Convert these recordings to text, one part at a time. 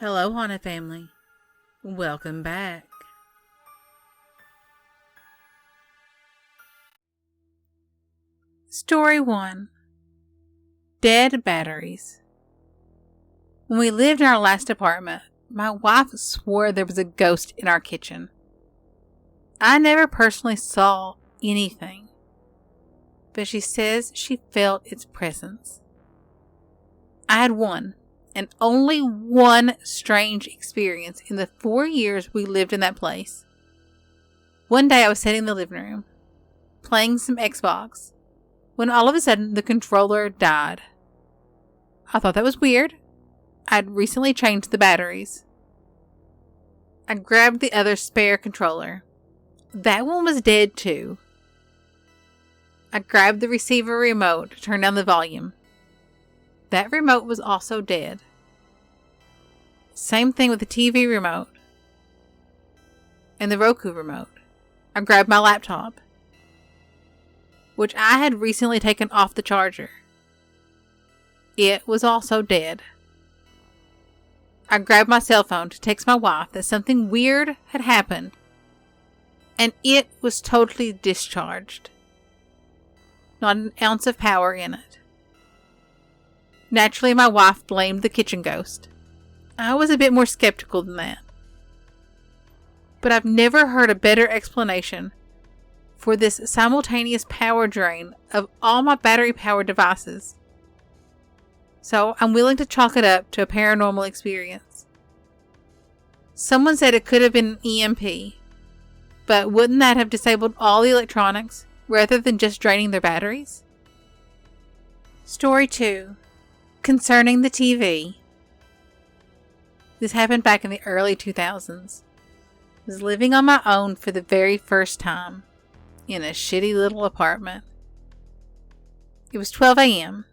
Hello, Haunted Family. Welcome back. Story 1. Dead Batteries. When we lived in our last apartment, my wife swore there was a ghost in our kitchen. I never personally saw anything, but she says she felt its presence. I had one, and only one strange experience in the 4 years we lived in that place. One day I was sitting in the living room, playing some Xbox, when all of a sudden the controller died. I thought that was weird. I'd recently changed the batteries. I grabbed the other spare controller. That one was dead too. I grabbed the receiver remote to turn down the volume. That remote was also dead. Same thing with the TV remote and the Roku remote. I grabbed my laptop, which I had recently taken off the charger. It was also dead. I grabbed my cell phone to text my wife that something weird had happened, and it was totally discharged. Not an ounce of power in it. Naturally, my wife blamed the kitchen ghost. I was a bit more skeptical than that. But I've never heard a better explanation for this simultaneous power drain of all my battery-powered devices. So I'm willing to chalk it up to a paranormal experience. Someone said it could have been an EMP, but wouldn't that have disabled all the electronics rather than just draining their batteries? Story 2. Concerning the TV. This happened back in the early 2000s. I was living on my own for the very first time in a shitty little apartment. It was 12 a.m.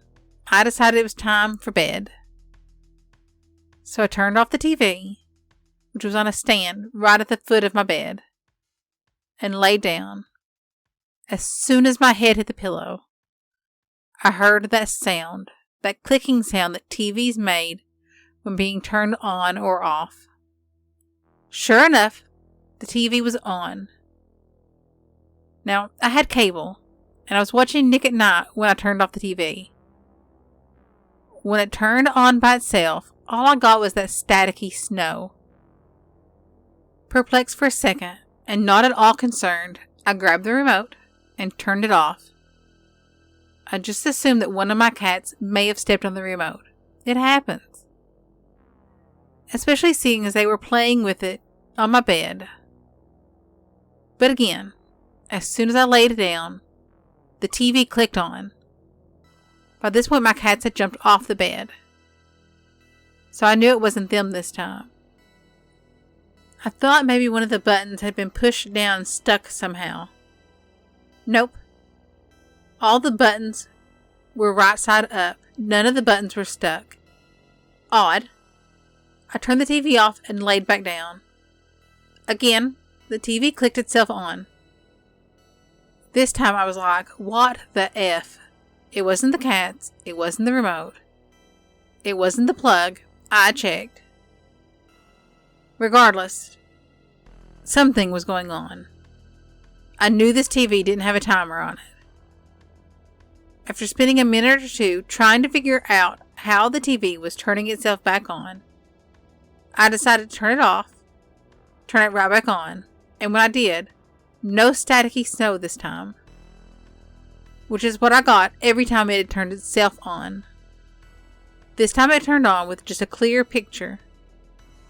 I decided it was time for bed. So I turned off the TV, which was on a stand right at the foot of my bed, and lay down. As soon as my head hit the pillow, I heard that sound, that clicking sound that TVs made when being turned on or off. Sure enough, the TV was on. Now, I had cable, and I was watching Nick at Night when I turned off the TV. When it turned on by itself, all I got was that staticky snow. Perplexed for a second, and not at all concerned, I grabbed the remote and turned it off. I just assumed that one of my cats may have stepped on the remote. It happens. Especially seeing as they were playing with it on my bed. But again, as soon as I laid it down, the TV clicked on. By this point, my cats had jumped off the bed, so I knew it wasn't them this time. I thought maybe one of the buttons had been pushed down and stuck somehow. Nope. All the buttons were right side up. None of the buttons were stuck. Odd. I turned the TV off and laid back down. Again, the TV clicked itself on. This time I was like, what the F? It wasn't the cats. It wasn't the remote. It wasn't the plug. I checked. Regardless, something was going on. I knew this TV didn't have a timer on it. After spending a minute or two trying to figure out how the TV was turning itself back on, I decided to turn it off, turn it right back on, and when I did, no staticky snow this time. Which is what I got every time it had turned itself on. This time it turned on with just a clear picture,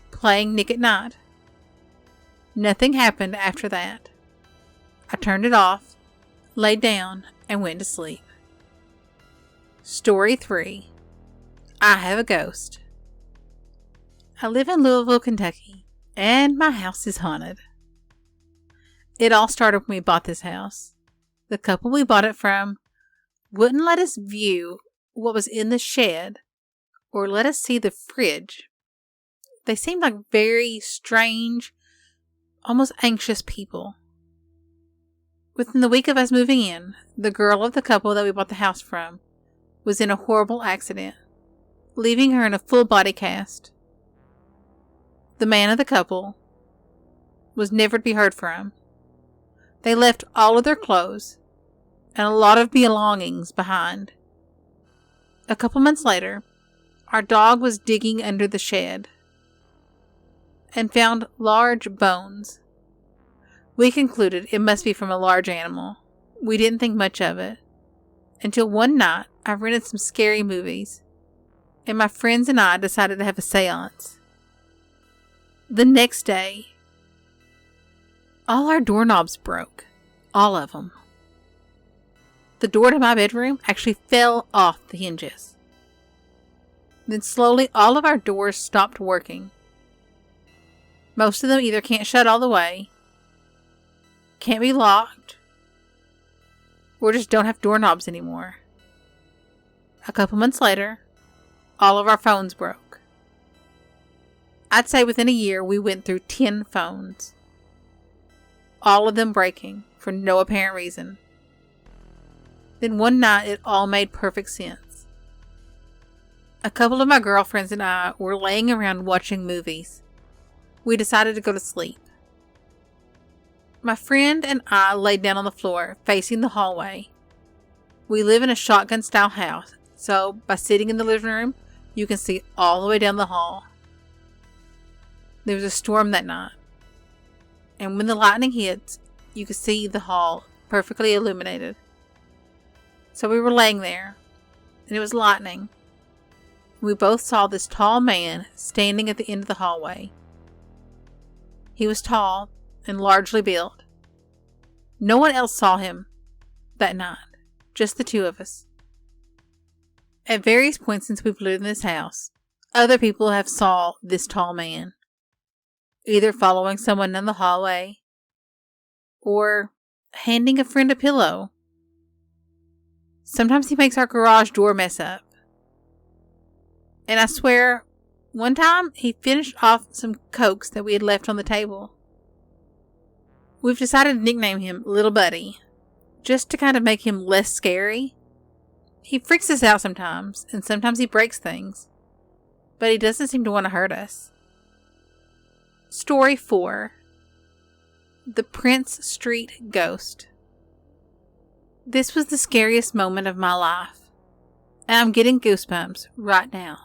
playing Nick at Night. Nothing happened after that. I turned it off, laid down, and went to sleep. Story 3. I have a ghost. I live in Louisville, Kentucky, and my house is haunted. It all started when we bought this house. The couple we bought it from wouldn't let us view what was in the shed or let us see the fridge. They seemed like very strange, almost anxious people. Within the week of us moving in, the girl of the couple that we bought the house from was in a horrible accident, leaving her in a full body cast. the man of the couple, was never to be heard from. They left all of their clothes and a lot of belongings behind. A couple months later, our dog was digging under the shed and found large bones. We concluded it must be from a large animal. We didn't think much of it until one night I rented some scary movies, and my friends and I decided to have a seance. The next day, all our doorknobs broke. All of them. The door to my bedroom actually fell off the hinges. Then slowly all of our doors stopped working. Most of them either can't shut all the way, can't be locked, or just don't have doorknobs anymore. A couple months later, all of our phones broke. I'd say within a year we went through 10 phones. All of them breaking for no apparent reason. Then one night it all made perfect sense. A couple of my girlfriends and I were laying around watching movies. We decided to go to sleep. My friend and I laid down on the floor, facing the hallway. We live in a shotgun-style house, so by sitting in the living room, you can see all the way down the hall. There was a storm that night, and when the lightning hits, you could see the hall perfectly illuminated. So we were laying there, and it was lightning. We both saw this tall man standing at the end of the hallway. He was tall and largely built. No one else saw him that night, just the two of us. At various points since we've lived in this house, other people have saw this tall man, either following someone down the hallway or handing a friend a pillow. Sometimes he makes our garage door mess up. And I swear, one time he finished off some Cokes that we had left on the table. We've decided to nickname him Little Buddy, just to kind of make him less scary. He freaks us out sometimes, and sometimes he breaks things, but he doesn't seem to want to hurt us. Story 4. The Prince Street Ghost. This was the scariest moment of my life, and I'm getting goosebumps right now.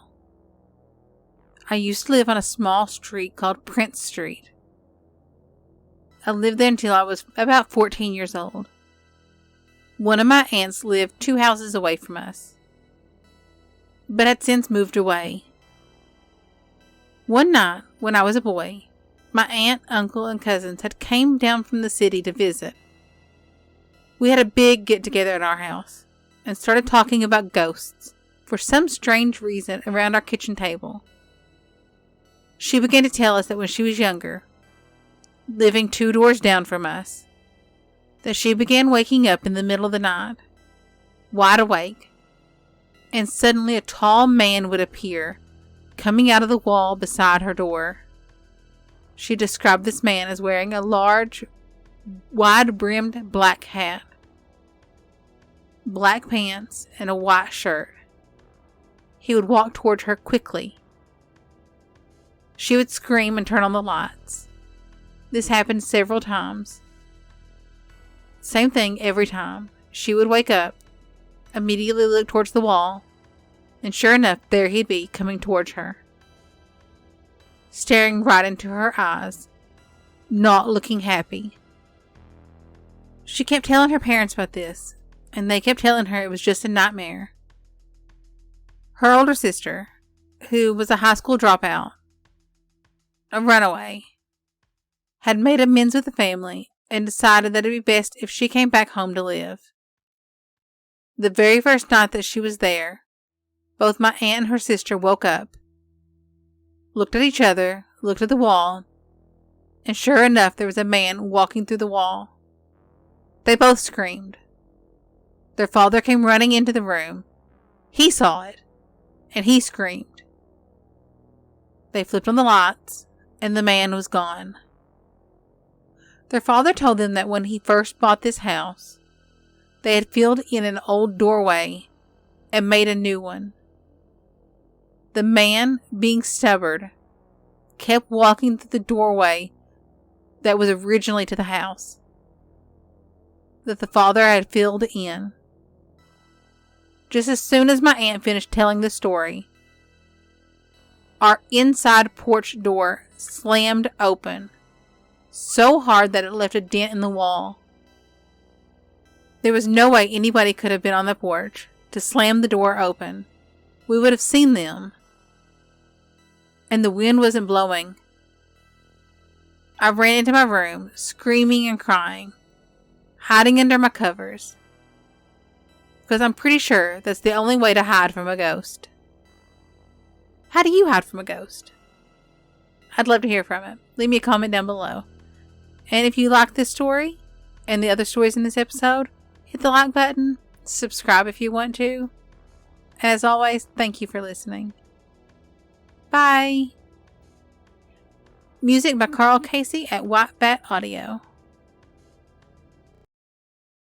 I used to live on a small street called Prince Street. I lived there until I was about 14 years old. One of my aunts lived 2 houses away from us, but had since moved away. One night, when I was a boy, my aunt, uncle, and cousins had came down from the city to visit. We had a big get-together at our house and started talking about ghosts for some strange reason around our kitchen table. She began to tell us that when she was younger, living 2 doors down from us, that she began waking up in the middle of the night, wide awake, and suddenly a tall man would appear, coming out of the wall beside her door. She described this man as wearing a large, wide-brimmed black hat, black pants, and a white shirt. He would walk towards her quickly. She would scream and turn on the lights. This happened several times. Same thing every time. She would wake up, immediately look towards the wall, and sure enough, there he'd be, coming towards her, staring right into her eyes, not looking happy. She kept telling her parents about this, and they kept telling her it was just a nightmare. Her older sister, who was a high school dropout, a runaway, had made amends with the family and decided that it would be best if she came back home to live. The very first night that she was there, both my aunt and her sister woke up, looked at each other, looked at the wall, and sure enough, there was a man walking through the wall. They both screamed. Their father came running into the room. He saw it, and he screamed. They flipped on the lights, and the man was gone. Their father told them that when he first bought this house, they had filled in an old doorway and made a new one. The man, being stubborn, kept walking through the doorway that was originally to the house that the father had filled in. Just as soon as my aunt finished telling the story, our inside porch door slammed open so hard that it left a dent in the wall. There was no way anybody could have been on the porch to slam the door open. We would have seen them. And the wind wasn't blowing. I ran into my room, screaming and crying, hiding under my covers, because I'm pretty sure that's the only way to hide from a ghost. How do you hide from a ghost? I'd love to hear from it. Leave me a comment down below. And if you like this story and the other stories in this episode, hit the like button, subscribe if you want to. And as always, thank you for listening. Bye. Music by Carl Casey at White Bat Audio.